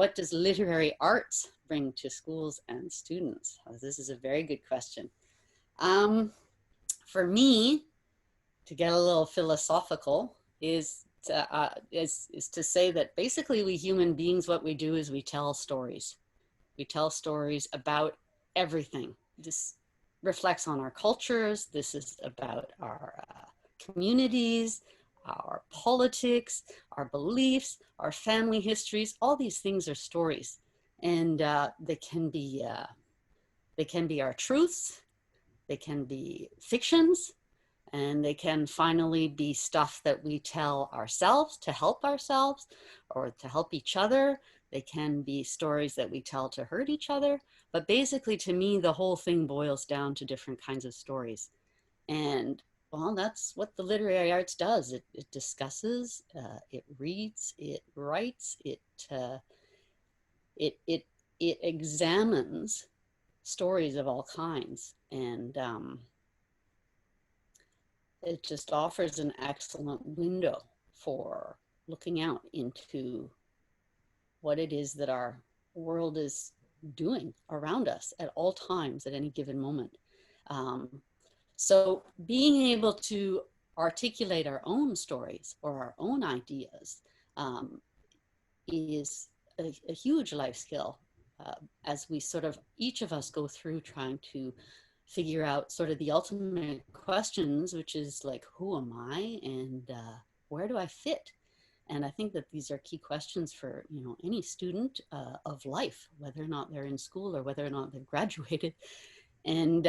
what does literary arts bring to schools and students? This is a very good question. For me, to get a little philosophical, is to say that basically we human beings, what we do is we tell stories. We tell stories about everything. This reflects on our cultures. This is about our communities, our politics, our beliefs, our family histories. All these things are stories, and they can be our truths, they can be fictions, and they can finally be stuff that we tell ourselves to help ourselves or to help each other. They can be stories that we tell to hurt each other. But basically, to me, the whole thing boils down to different kinds of stories. And well, that's what the literary arts does. It discusses, it reads, it writes, it examines stories of all kinds, and it just offers an excellent window for looking out into what it is that our world is doing around us at all times, at any given moment. So being able to articulate our own stories or our own ideas is a huge life skill, as we sort of, each of us go through trying to figure out sort of the ultimate questions, which is like, who am I, and where do I fit? And I think that these are key questions for, you know, any student of life, whether or not they're in school or whether or not they've graduated. And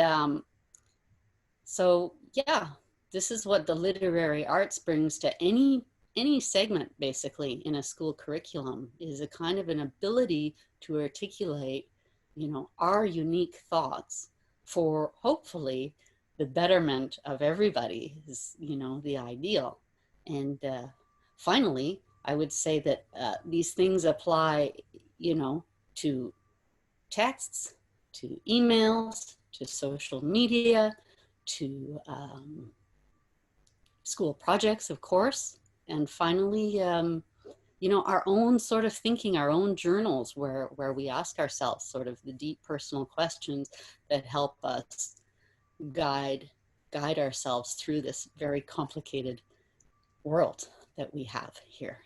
so, yeah, this is what the literary arts brings to any segment, basically, in a school curriculum, is a kind of an ability to articulate, you know, our unique thoughts for hopefully the betterment of everybody, is, you know, the ideal. And finally, I would say that these things apply, you know, to texts, to emails, to social media, to school projects, of course. And finally, you know, our own sort of thinking, our own journals, where we ask ourselves sort of the deep personal questions that help us guide ourselves through this very complicated world that we have here.